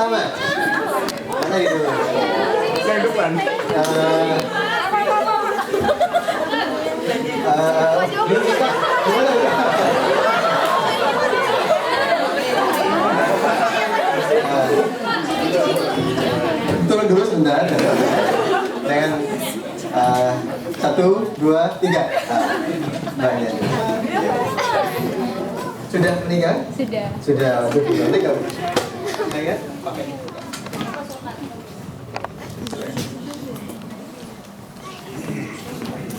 pertama. Mana itu? Yang depan. Turun dulu sebentar. Dengan 1, 2, 3. Banyak. Sudah menikah? Sudah. Sudah. Nanti kamu. Ya, oke.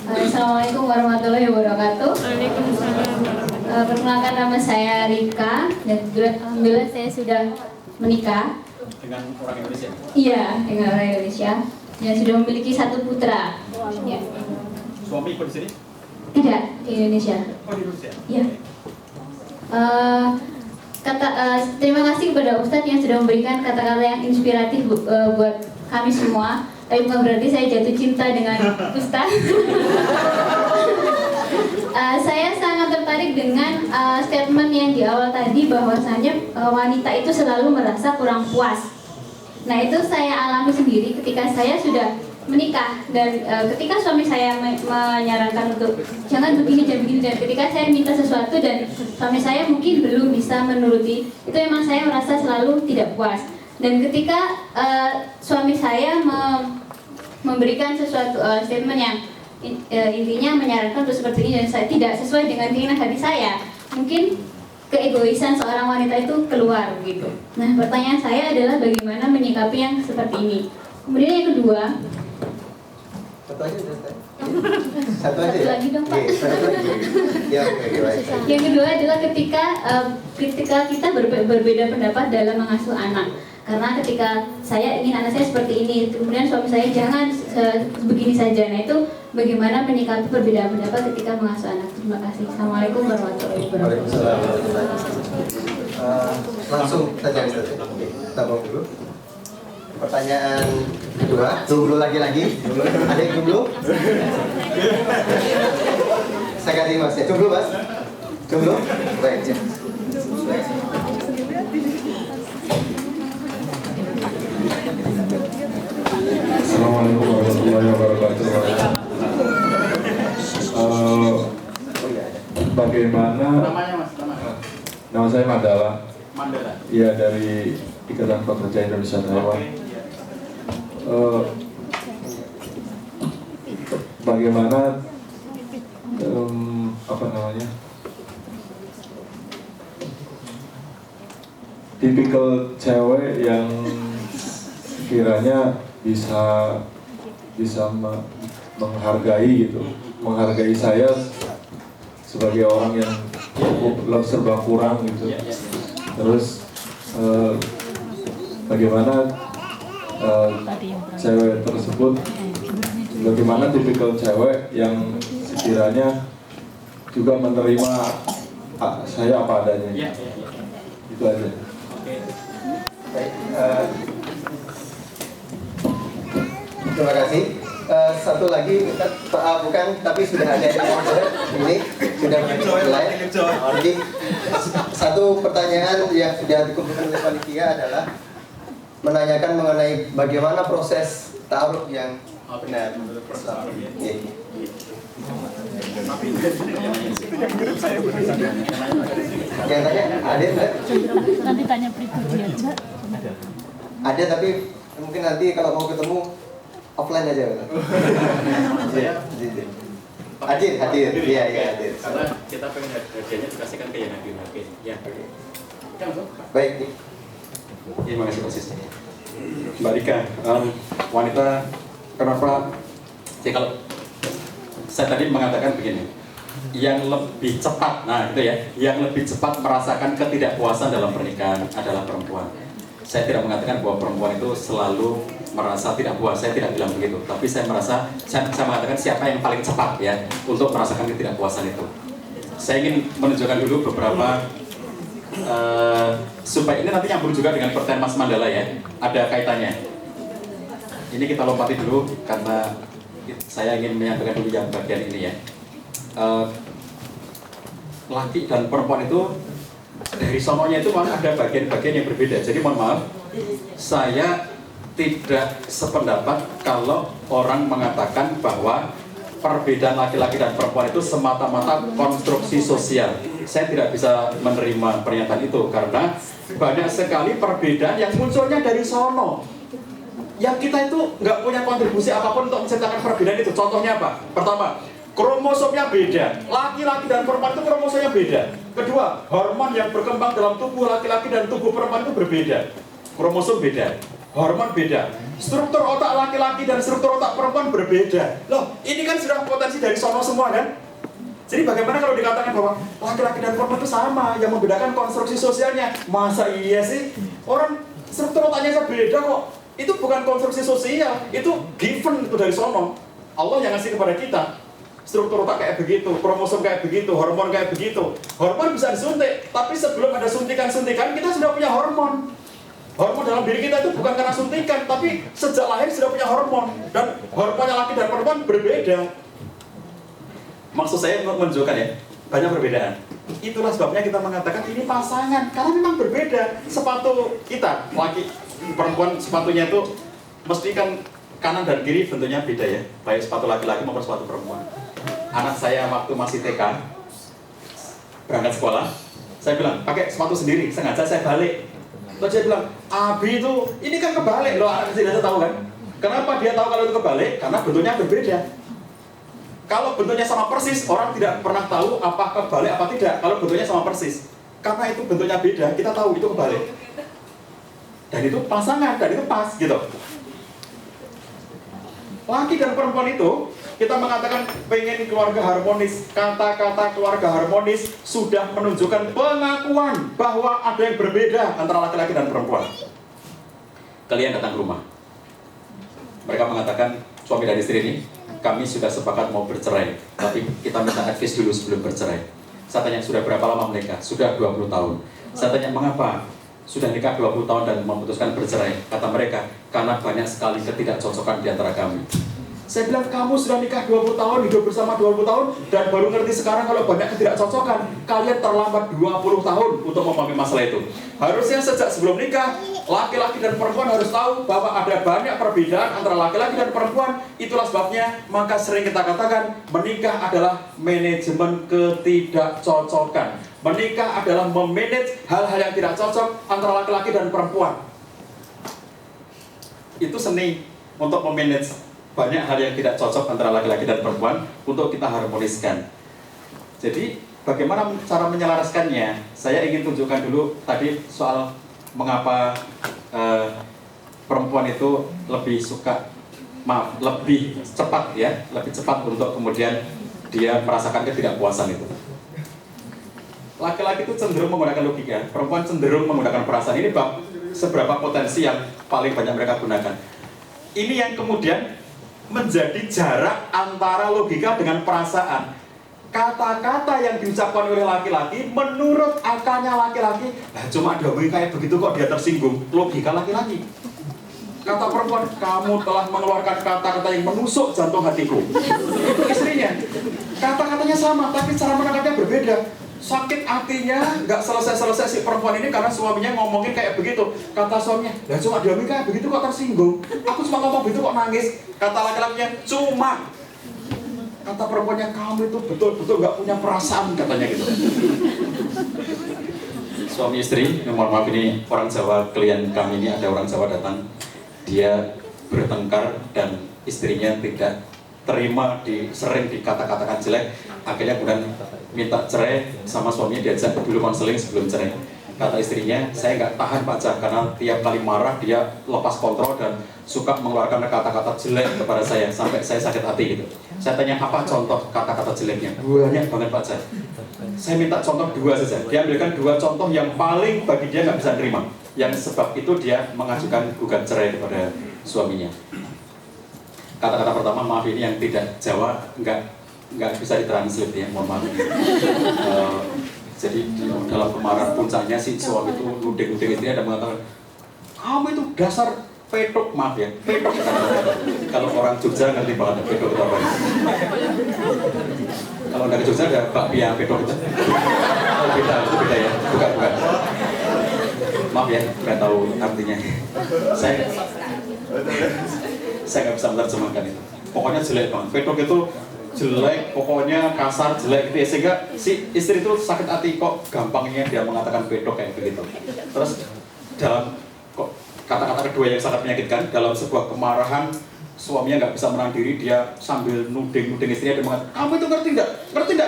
Assalamualaikum warahmatullahi wabarakatuh. Waalaikumsalam. Perkenalkan, nama saya Rika dan alhamdulillah saya sudah menikah. Dengan orang Indonesia. Iya, dengan orang Indonesia yang sudah memiliki 1 putra. Ya. Suami ikut di sini? Tidak, di Indonesia. Oh, di Indonesia. Ya. Terima kasih kepada Ustadz yang sudah memberikan kata-kata yang inspiratif buat kami semua. Tapi bukan berarti saya jatuh cinta dengan Ustadz. Saya sangat tertarik dengan statement yang di awal tadi bahwasanya wanita itu selalu merasa kurang puas. Nah, itu saya alami sendiri ketika saya sudah menikah dan ketika suami saya menyarankan untuk jangan begini, dan ketika saya minta sesuatu dan suami saya mungkin belum bisa menuruti, itu memang saya merasa selalu tidak puas. Dan ketika suami saya memberikan sesuatu statement yang intinya menyarankan untuk seperti ini dan saya tidak sesuai dengan keinginan hati saya, mungkin keegoisan seorang wanita itu keluar gitu. Nah, pertanyaan saya adalah bagaimana menyikapi yang seperti ini. Kemudian yang kedua, Satu aja Satu aja. Satu lagi dong, Pak. Satu lagi. Ya, oke, baik. yang kedua adalah ketika kita berbeda pendapat dalam mengasuh anak. Karena ketika saya ingin anak saya seperti ini, kemudian suami saya jangan begini saja. Nah, itu bagaimana menyikapi perbedaan pendapat ketika mengasuh anak. Terima kasih. Assalamualaikum warahmatullahi wabarakatuh. Langsung saja Ustaz. Oke, tabung dulu. Pertanyaan kedua, jomblo lagi. Ada yang jomblo? Saya kasih Mas ya. Jomblo, Mas? Jomblo? Baik, ya. Assalamualaikum warahmatullahi wabarakatuh. Bagaimana? Namanya Mas, Nama saya Mandala. Mandala. Iya, dari Ikatan Pekerja Indonesia Taiwan. Bagaimana tipikal cewek yang kiranya bisa menghargai gitu, menghargai saya sebagai orang yang serba kurang gitu. Terus bagaimana cewek tersebut, bagaimana tipikal cewek yang sekiranya juga menerima saya apa adanya. Itu aja. Baik, terima kasih. Satu lagi, bukan, tapi sudah ada yang order ini, sudah mulai. Jadi satu pertanyaan yang sudah dikumpulkan oleh panitia adalah menanyakan mengenai bagaimana proses taruh yang benar menurut Islam. Yang tanya ada enggak? Nanti tanya pribadi aja. Ada, tapi mungkin nanti kalau mau ketemu offline aja. Hadir, iya hadir. Karena kita pengen hadiahnya dikasihkan ke yang hadir. Ya. Baik. Terima kasih Pak Mbak Rika, wanita kenapa? Jadi kalau saya tadi mengatakan begini, yang lebih cepat, nah gitu ya, yang lebih cepat merasakan ketidakpuasan dalam pernikahan adalah perempuan. Saya tidak mengatakan bahwa perempuan itu selalu merasa tidak puas, saya tidak bilang begitu. Tapi saya mengatakan siapa yang paling cepat ya untuk merasakan ketidakpuasan itu. Saya ingin menunjukkan dulu beberapa supaya ini nanti nyambung juga dengan pertanyaan Mas Mandala ya, ada kaitannya. Ini kita lompati dulu karena saya ingin menyampaikan dulu yang bagian ini ya. Laki dan perempuan itu dari sononya itu memang ada bagian-bagian yang berbeda. Jadi mohon maaf, Saya tidak sependapat kalau orang mengatakan bahwa perbedaan laki-laki dan perempuan itu semata-mata konstruksi sosial. Saya tidak bisa menerima pernyataan itu karena banyak sekali perbedaan yang munculnya dari sono. Yang kita itu nggak punya kontribusi apapun untuk menciptakan perbedaan itu. Contohnya apa? Pertama, kromosomnya beda. Laki-laki dan perempuan itu kromosomnya beda. Kedua, hormon yang berkembang dalam tubuh laki-laki dan tubuh perempuan itu berbeda. Kromosom beda, hormon beda, struktur otak laki-laki dan struktur otak perempuan berbeda. Loh, ini kan sudah potensi dari sono semua kan? Jadi bagaimana kalau dikatakan bahwa laki-laki dan perempuan itu sama, yang membedakan konstruksi sosialnya? Masa iya sih? Orang struktur otaknya beda kok. Itu bukan konstruksi sosial, itu given itu dari sono. Allah yang ngasih kepada kita. Struktur otak kayak begitu, kromosom kayak begitu, hormon kayak begitu. Hormon bisa disuntik, tapi sebelum ada suntikan-suntikan kita sudah punya hormon. Hormon dalam diri kita itu bukan karena suntikan, tapi sejak lahir sudah punya hormon. Dan hormonnya laki dan perempuan berbeda. Maksud saya menunjukkan ya, banyak perbedaan. Itulah sebabnya kita mengatakan ini pasangan, karena memang berbeda. Sepatu kita, laki, perempuan sepatunya itu mesti kan kanan dan kiri bentuknya beda ya. Baik sepatu laki-laki maupun sepatu perempuan. Anak saya waktu masih TK, berangkat sekolah, saya bilang, pakai sepatu sendiri, sengaja saya balik. Terus dia bilang, Abi itu, ini kan kebalik loh, anak kecil tahu kan? Kenapa dia tahu kalau itu kebalik? Karena bentuknya berbeda. Kalau bentuknya sama persis, orang tidak pernah tahu apa kebalik apa tidak. Kalau bentuknya sama persis, karena itu bentuknya beda, kita tahu itu kebalik. Dan itu pasangan, dan itu pas gitu. Laki dan perempuan itu, kita mengatakan pengen keluarga harmonis. Kata-kata keluarga harmonis sudah menunjukkan pengakuan bahwa ada yang berbeda antara laki-laki dan perempuan. Kalian datang ke rumah, mereka mengatakan suami dan istri ini, kami sudah sepakat mau bercerai, tapi kita minta advice dulu sebelum bercerai. Saya tanya, sudah berapa lama menikah? Sudah 20 tahun. Saya tanya, mengapa sudah nikah 20 tahun dan memutuskan bercerai? Kata mereka, karena banyak sekali ketidakcocokan di antara kami. Saya bilang, kamu sudah nikah 20 tahun, hidup bersama 20 tahun, dan baru ngerti sekarang kalau banyak ketidakcocokan. Kalian terlambat 20 tahun untuk memahami masalah itu. Harusnya sejak sebelum nikah, laki-laki dan perempuan harus tahu bahwa ada banyak perbedaan antara laki-laki dan perempuan. Itulah sebabnya, maka sering kita katakan, menikah adalah manajemen ketidakcocokan. Menikah adalah memanage hal-hal yang tidak cocok antara laki-laki dan perempuan. Itu seni untuk memanage banyak hal yang tidak cocok antara laki-laki dan perempuan untuk kita harmoniskan. Jadi bagaimana cara menyelaraskannya? Saya ingin tunjukkan dulu tadi soal mengapa perempuan itu lebih suka, lebih cepat ya, lebih cepat untuk kemudian dia merasakan ketidakpuasan itu. Laki-laki itu cenderung menggunakan logika, perempuan cenderung menggunakan perasaan. Ini seberapa potensi yang paling banyak mereka gunakan. Ini yang kemudian menjadi jarak antara logika dengan perasaan. Kata-kata yang diucapkan oleh laki-laki menurut akalnya laki-laki, cuma dawai kayak begitu kok dia tersinggung. Logika laki-laki. Kata perempuan, kamu telah mengeluarkan kata-kata yang menusuk jantung hatiku. Itu istrinya. Kata-katanya sama, tapi cara menangkapnya berbeda. Sakit hatinya nggak selesai-selesai si perempuan ini karena suaminya ngomongin kayak begitu. Kata suaminya, ya cuma dawai kayak begitu kok tersinggung. Aku cuma ngomong begitu kok nangis. Kata laki-lakinya, cuma. Kata perempuannya, kamu itu betul-betul nggak punya perasaan, katanya gitu. Suami istri, mohon maaf ini orang Jawa, klien kami ini ada orang Jawa datang. Dia bertengkar dan istrinya tidak terima, sering dikata-katakan jelek. Akhirnya kemudian minta cerai sama suaminya, diajak dulu konseling sebelum cerai. Kata istrinya, saya nggak tahan Pak Jah, karena tiap kali marah dia lepas kontrol dan suka mengeluarkan kata-kata jelek kepada saya sampai saya sakit hati gitu. Saya tanya, apa contoh kata-kata jeleknya? Banyak banget Pak Jah. Saya minta contoh 2 saja. Dia ambilkan 2 contoh yang paling bagi dia nggak bisa terima. Yang sebab itu dia mengajukan gugat cerai kepada suaminya. Kata-kata pertama, maaf ini yang tidak Jawa, nggak bisa ditranslate ya, mohon maaf. Jadi dalam kemarahan puncaknya si suami itu nuding-nuding istri, ada mengatakan, kamu itu dasar pedok, maaf ya, pedok. Kalau orang Jogja ngerti banget pedok itu apa. Kalau dari Jogja ada bakpia pedok itu. Oh beda, itu beda ya, bukan. Maaf maaf ya, nggak tahu artinya. Saya nggak bisa menerjemahkan itu. Pokoknya jelek banget. Pedok itu jelek, pokoknya kasar, jelek gitu ya. Sehingga si istri itu sakit hati kok gampangnya dia mengatakan pedok kayak begitu. Terus dalam kata-kata kedua yang sangat menyakitkan, dalam sebuah kemarahan suaminya nggak bisa menahan diri, dia sambil nuding istrinya, dia mengatakan, kamu itu ngerti nggak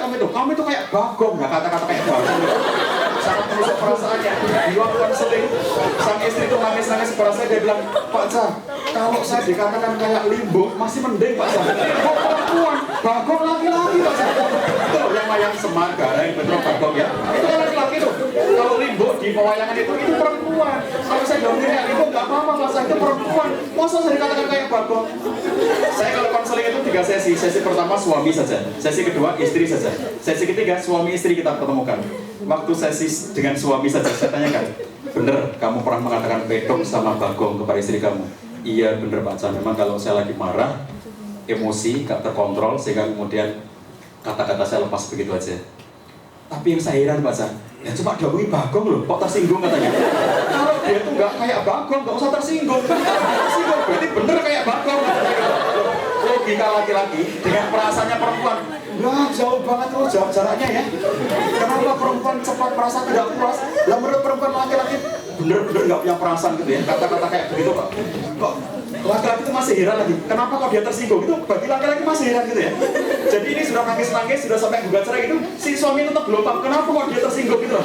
kamu itu kayak Bagong, nah kata-kata kayak Bagong sangat menusuk perasaannya. Di waktu konseling, sang istri itu nangis perasaannya, dia bilang, Pak Jah, kalau saya dikatakan kayak Limbo masih mending Pak Jah, kok perempuan, Bagong laki-laki Pak Jah. Itu yang Semangga, yang betul Bagong ya, itu kan laki-laki tuh. Kalau Limbo di pewayangan itu perempuan. Kalau saya bilang kayak Limbo nggak apa-apa Pak Jah, itu perempuan. Masa saya dikatakan kayak Bagong? Saya kalau konseling itu 3 sesi. Sesi pertama suami saja, sesi kedua istri saja, sesi ketiga suami istri kita pertemukan. Waktu sesi dengan suami saja saya tanyakan, bener kamu pernah mengatakan pedok sama Bagong kepada istri kamu? Iya bener Pak Chan, memang kalau saya lagi marah, emosi, gak terkontrol, sehingga kemudian kata-kata saya lepas begitu aja. Tapi yang saya heran Pak Chan, ya cuma diomongin Bagong loh, kok tersinggung katanya. Kalau dia tuh gak kayak Bagong, gak usah tersinggung. Tersinggung berarti bener kayak Bagong. Logika laki-laki dengan perasaannya perempuan, wah jauh banget loh jaraknya ya. Kenapa perempuan cepat merasa tidak puas? Lah menurut perempuan laki-laki bener-bener gak punya perasaan gitu ya. Kata-kata kayak begitu Pak. Kok laki-laki itu masih heran lagi. Kenapa kok dia tersinggung? Itu bagi laki-laki masih heran gitu ya. Jadi ini sudah nangis-nangis, sudah sampai gugat cerai gitu. Si suami tetap belum paham kenapa kok dia tersinggung gitu.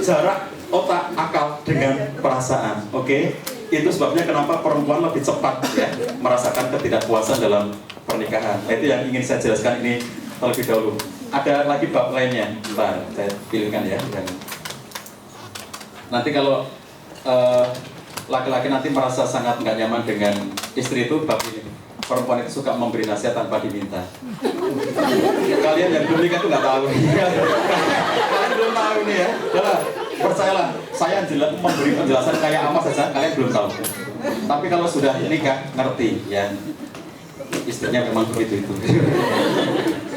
Jarak otak akal dengan perasaan. Oke? Itu sebabnya kenapa perempuan lebih cepat ya merasakan ketidakpuasan dalam pernikahan. Itu yang ingin saya jelaskan ini terlebih dahulu. Ada lagi bab lainnya, bentar saya pilihkan ya. Dan nanti kalau laki-laki nanti merasa sangat nggak nyaman dengan istri itu, bab ini. Perempuan itu suka memberi nasihat tanpa diminta. Kalian yang belum nikah itu nggak tahu. Kalian belum tahu ini ya. Yalah, percayalah, saya memberi penjelasan kayak apa saja, kalian belum tahu. Tapi kalau sudah nikah, ngerti ya. Istrinya memang begitu itu.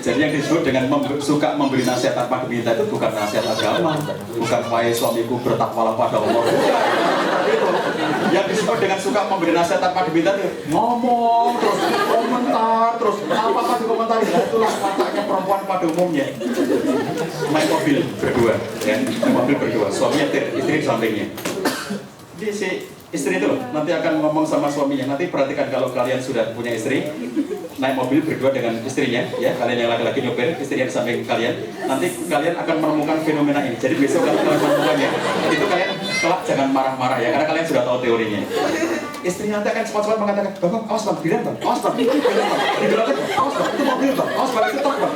Jadi yang disebut dengan suka memberi nasihat tanpa diminta itu bukan nasihat agama, bukan wahai suamiku bertakwalah pada Allah. Itu. Yang disebut dengan suka memberi nasihat tanpa diminta itu ngomong terus, komentar terus, apa-apa dikomentari. Nah, itulah wataknya perempuan pada umumnya. Naik mobil berdua, ya, naik mobil berdua, suami nyetir, istri di sampingnya. Jadi si istri itu nanti akan ngomong sama suaminya. Nanti perhatikan kalau kalian sudah punya istri, naik mobil berdua dengan istrinya, ya kalian yang laki-laki nyopir, istrinya di samping kalian. Nanti kalian akan menemukan fenomena ini. Jadi besok kalau kalian menemukannya, itu kalian kelak jangan marah-marah ya, karena kalian sudah tahu teorinya. Istri nanti akan cepat-cepat mengatakan, Bang, awas Bang, bilang Bang, awas Bang, di belakang, awas Bang, itu mobil Bang, awas Bang, itu truk Bang.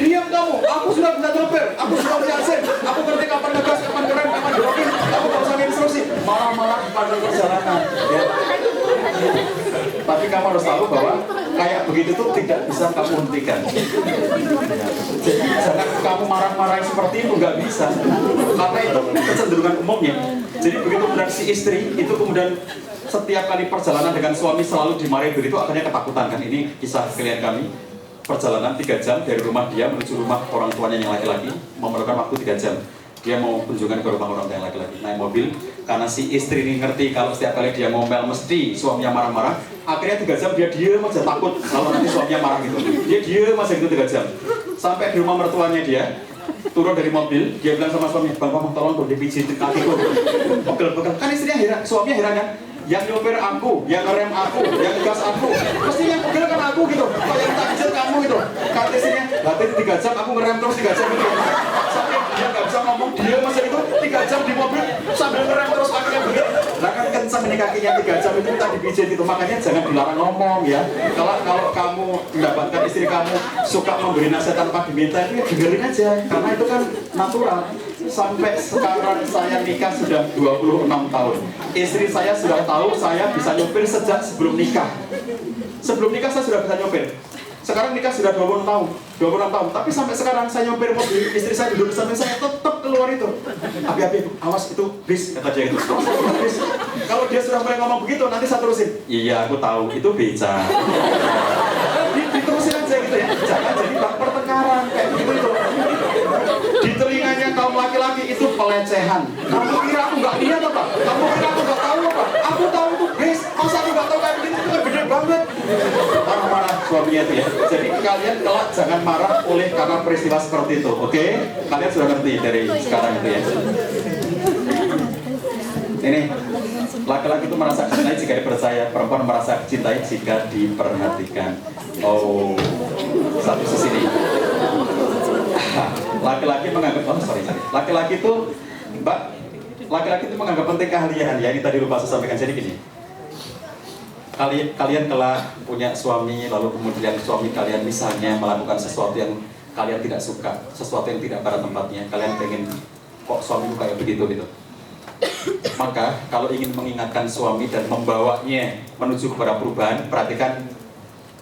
Diam kamu, aku sudah bisa nyopir, aku sudah punya sen, aku ngerti kapan ngegas, kapan ngerem, kapan belokin, aku gak usah instruksi, marah-marah pada perjalanan. Ya. Tapi kamu harus tahu bahwa kayak begitu tuh tidak bisa kamu hentikan. Jadi jangan kamu marah-marah seperti itu, nggak bisa. Karena itu kecenderungan umumnya. Jadi begitu kemudian si istri itu kemudian setiap kali perjalanan dengan suami selalu dimarahi begitu, akhirnya ketakutan kan. Ini kisah klien kami. Perjalanan 3 jam dari rumah dia menuju rumah orang tuanya yang laki-laki, memerlukan waktu 3 jam. Dia mau kunjungan ke rumah orang tua yang laki-laki, naik mobil. Karena si istri ini ngerti kalau setiap kali dia ngomel mesti suaminya marah-marah. Akhirnya 3 jam dia diem aja, takut kalau nanti suaminya marah gitu. Dia diem aja gitu 3 jam. Sampai di rumah mertuanya dia, turun dari mobil, dia bilang sama suaminya, Bang, tolong tuh dipijitin kakiku. Pegel-pegel. Kan istrinya heran, suaminya heran kan? Yang nyopir aku, yang ngerem aku, yang gas aku, mesti yang pegel kan aku gitu. Kok yang takjil kamu gitu. Kata istrinya, berarti 3 jam aku ngerem terus 3 jam gitu. Sampai dia nggak bisa ngomong, dia masih itu 3 jam di mobil sambil ngerem terus akhirnya begitu. Nah kan kencang ini kakinya 3 jam itu tadi pijit itu, makanya jangan dilarang ngomong ya. Kalau kamu mendapatkan istri kamu suka memberi nasihat tanpa diminta, itu ya dengerin aja, karena itu kan natural. Sampai sekarang saya nikah sudah 26 tahun. Istri saya sudah tahu saya bisa nyopir sejak sebelum nikah. Sebelum nikah saya sudah bisa nyopir. Sekarang nikah sudah 26 tahun. Tapi sampai sekarang saya nyopir mobil, istri saya duduk di samping saya tetap keluar itu. Abi-abi, awas itu bis, kata dia itu. Bis. Kalau dia sudah mulai ngomong begitu, nanti saya terusin. Iya, aku tahu, itu beca. Diterusin aja gitu ya. Jangan jadi bak pertengkaran kayak gitu itu. Di telinganya kaum laki-laki itu pelet pelecehan. Kamu kira aku nggak lihat apa? Kamu kira aku nggak tahu apa? Aku tahu itu, guys. Masa aku nggak tahu kayak begini? Itu kan gede banget. Marah-marah suaminya itu ya. Jadi kalian kelak jangan marah oleh karena peristiwa seperti itu, oke? Kalian sudah ngerti dari sekarang itu ya. Ini laki-laki itu merasa dicintai jika dipercaya, perempuan merasa dicintai jika diperhatikan. Oh, satu sisi ini. Laki-laki menganggap, laki-laki itu, Mbak, laki-laki itu menganggap penting keahlian. Ya, ini tadi lupa saya sampaikan. Jadi gini, kalian telah punya suami, lalu kemudian suami kalian misalnya melakukan sesuatu yang kalian tidak suka, sesuatu yang tidak pada tempatnya, kalian pengen kok suamiku kayak begitu gitu. Maka kalau ingin mengingatkan suami dan membawanya menuju kepada perubahan, perhatikan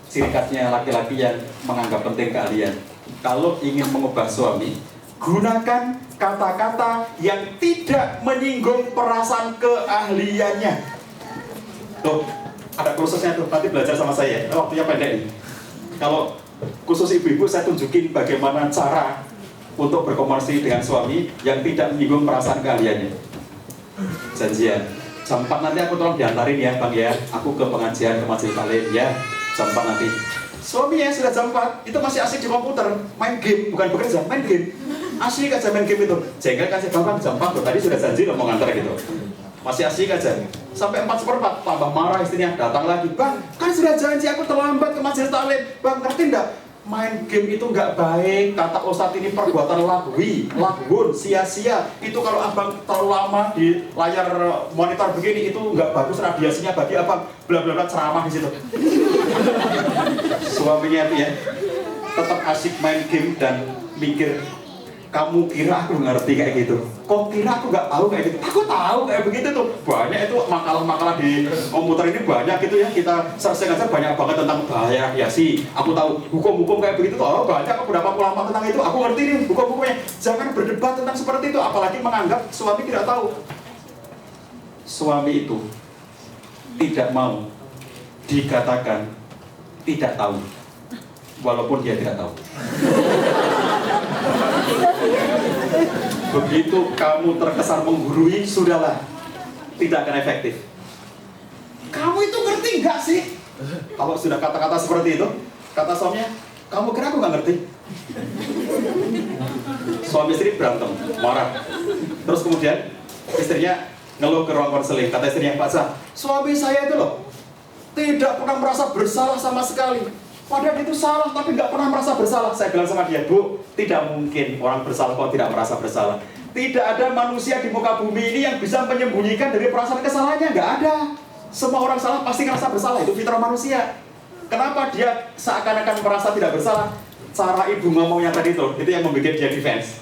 ciri khasnya laki-laki yang menganggap penting keahlian. Kalau ingin mengubah suami, gunakan kata-kata yang tidak menyinggung perasaan keahliannya. Tuh, ada kursusnya tuh, nanti belajar sama saya. Waktunya pendek nih. Kalau khusus ibu-ibu, saya tunjukin bagaimana cara untuk berkomunikasi dengan suami yang tidak menyinggung perasaan keahliannya. Janjian jam 4 nanti aku tolong diantarin ya Bang ya, aku ke pengajian, ke majelis taklim ya, jam 4 nanti. Suaminya sudah jam 4 itu masih asik di komputer main game, bukan bekerja, main game. Asik aja main game itu. Jengkel kasih Bang jam 4 loh, tadi sudah janji loh mau ngantar gitu. Masih asik aja sampai 4:04 tambah marah istrinya, datang lagi, Bang kan sudah janji aku terlambat ke majelis taklim. Bang ngerti enggak? Main game itu nggak baik, kata Ustadz ini perbuatan lagwi, lagun, sia-sia. Itu kalau abang terlalu lama di layar monitor begini itu nggak bagus, radiasinya bagi abang, bla bla bla ceramah di situ. Suaminya itu ya tetap asik main game dan mikir, kamu kira aku ngerti kayak gitu? Kok kira aku nggak tahu kayak gitu? Aku tahu kayak begitu tuh. Banyak itu makalah-makalah di komputer ini banyak gitu ya. Kita searching aja banyak banget tentang bahaya radiasi. Aku tahu hukum-hukum kayak begitu tuh. Oh, banyak aku berapa ulama tentang itu. Aku ngerti nih hukum-hukumnya. Jangan berdebat tentang seperti itu. Apalagi menganggap suami tidak tahu. Suami itu tidak mau dikatakan tidak tahu, walaupun dia tidak tahu. Begitu kamu terkesan menggurui, sudahlah, tidak akan efektif. Kamu itu ngerti nggak sih? Kalau sudah kata-kata seperti itu, kata suaminya, kamu kira aku nggak ngerti? Suami istri berantem, marah. Terus kemudian istrinya ngeluh ke ruang konseling. Kata istrinya, Pak Sah, suami saya itu loh tidak pernah merasa bersalah sama sekali. Padahal itu salah, tapi nggak pernah merasa bersalah. Saya bilang sama dia, Bu, tidak mungkin orang bersalah kok tidak merasa bersalah. Tidak ada manusia di muka bumi ini yang bisa menyembunyikan dari perasaan kesalahannya, nggak ada. Semua orang salah pasti ngerasa bersalah, itu fitrah manusia. Kenapa dia seakan-akan merasa tidak bersalah? Cara ibu ngomongnya tadi itu yang membuat dia defense.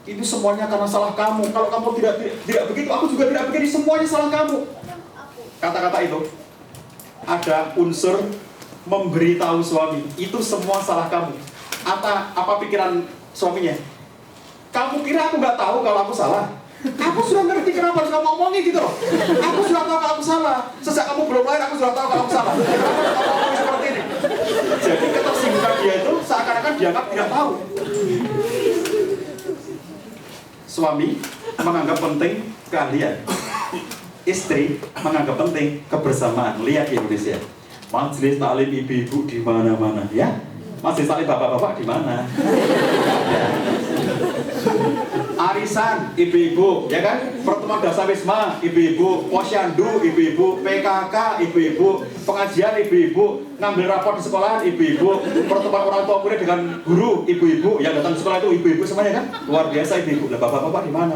Itu semuanya karena salah kamu. Kalau kamu tidak begitu, aku juga tidak begini. Semuanya salah kamu. Kata-kata itu ada unsur memberitahu suami, itu semua salah kamu. Apa pikiran suaminya? Kamu kira aku nggak tahu kalau aku salah? Aku sudah ngerti kenapa harus kamu omongin gitu loh. Aku sudah tahu kalau aku salah. Sejak kamu belum lahir aku sudah tahu kalau aku salah. Kenapa kamu ngomongin seperti ini? Jadi ketersinggungan dia itu seakan-akan dianggap tidak tahu. Suami menganggap penting keahlian. Istri menganggap penting kebersamaan. Lihat di Indonesia. Majelis taklim ibu-ibu di mana-mana, ya. Majelis taklim bapak-bapak di mana? Ya. Arisan ibu-ibu, ya kan? Pertemuan Dasawisma ibu-ibu, posyandu ibu-ibu, PKK ibu-ibu, pengajian ibu-ibu, ngambil rapor di sekolahan ibu-ibu, pertemuan orang tua murid dengan guru ibu-ibu, yang datang ke sekolah itu ibu-ibu semuanya kan? Luar biasa ibu-ibu. Lah bapak-bapak di mana?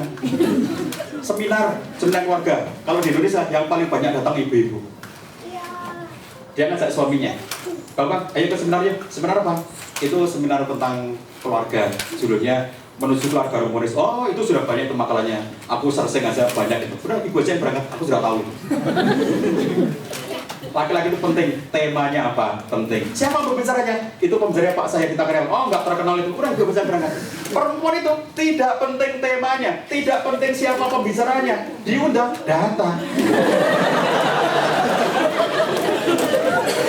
Seminar keluarga. Kalau di Indonesia yang paling banyak datang ibu-ibu. Dia ngajak suaminya, Bapak, ayo ke seminar yuk. Seminar apa? Itu seminar tentang keluarga. Judulnya Menuju Keluarga Harmonis. Oh, itu sudah banyak itu makalahnya. Aku searching aja banyak itu. Udah, ibu aja yang berangkat. Aku sudah tahu. Laki-laki itu penting. Temanya apa? Penting. Siapa pembicaranya? Itu pembicaranya Pak saya kita kenal. Oh, nggak terkenal itu. Udah, ibu aja yang berangkat. Perempuan itu tidak penting temanya, tidak penting siapa pembicaranya. Diundang, datang.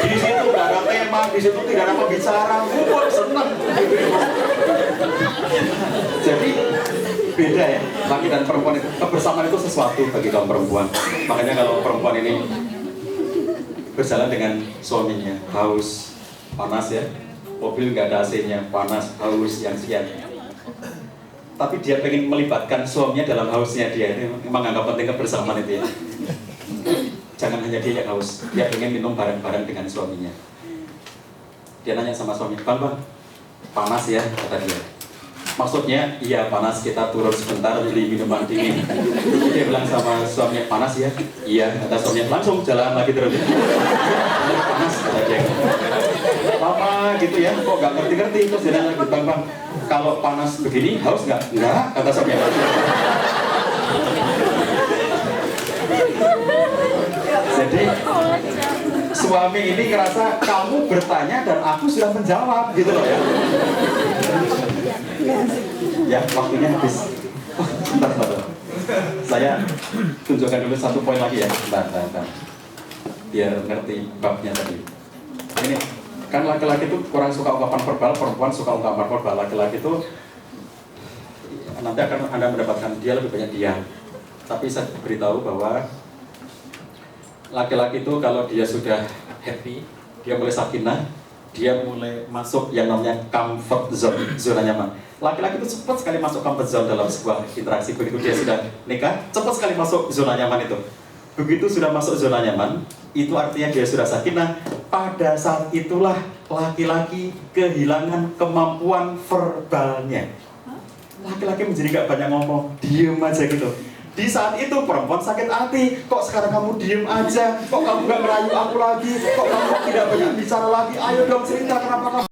Di situ nggak ada tema, di situ tidak ada pembicara, senang. Jadi beda ya, laki dan perempuan itu. Kebersamaan itu sesuatu bagi kaum perempuan. Makanya kalau perempuan ini berjalan dengan suaminya, haus, panas ya, mobil nggak ada AC-nya, panas, haus, yang sekian. Tapi dia pengen melibatkan suaminya dalam hausnya dia, itu memang anggap penting kebersamaan itu ya. Jangan hanya dia yang haus, dia pengen minum bareng-bareng dengan suaminya. Dia nanya sama suami, bang, panas ya, kata dia. Maksudnya, iya panas, kita turun sebentar beli minuman dingin. Dia bilang sama suaminya, panas ya? Iya, kata suaminya, langsung jalan lagi terus. Panas, kata dia. Lama gitu ya, kok gak ngerti-ngerti. Terus dia nanya lagi, bang, kalau panas begini, haus nggak? Enggak, kata suaminya. Jadi, suami ini ngerasa kamu bertanya dan aku sudah menjawab gitu loh ya. Ya, waktunya habis. Bentar. Saya tunjukkan dulu satu poin lagi ya. Bentar. Biar ngerti babnya tadi. Ini, kan laki-laki itu kurang suka ungkapan verbal, perempuan suka ungkapan verbal. Laki-laki itu nanti akan Anda mendapatkan dia lebih banyak diam. Tapi saya beritahu bahwa laki-laki itu kalau dia sudah happy, dia mulai sakinah, dia mulai masuk yang namanya comfort zone, zona nyaman. Laki-laki itu cepat sekali masuk comfort zone dalam sebuah interaksi. Begitu dia sudah nikah, cepat sekali masuk zona nyaman itu. Begitu sudah masuk zona nyaman, itu artinya dia sudah sakinah. Pada saat itulah laki-laki kehilangan kemampuan verbalnya. Laki-laki menjadi gak banyak ngomong, diem aja gitu. Di saat itu perempuan sakit hati, kok sekarang kamu diem aja, kok kamu gak ngerayu aku lagi, kok kamu tidak banyak bicara lagi, ayo dong cerita kenapa kamu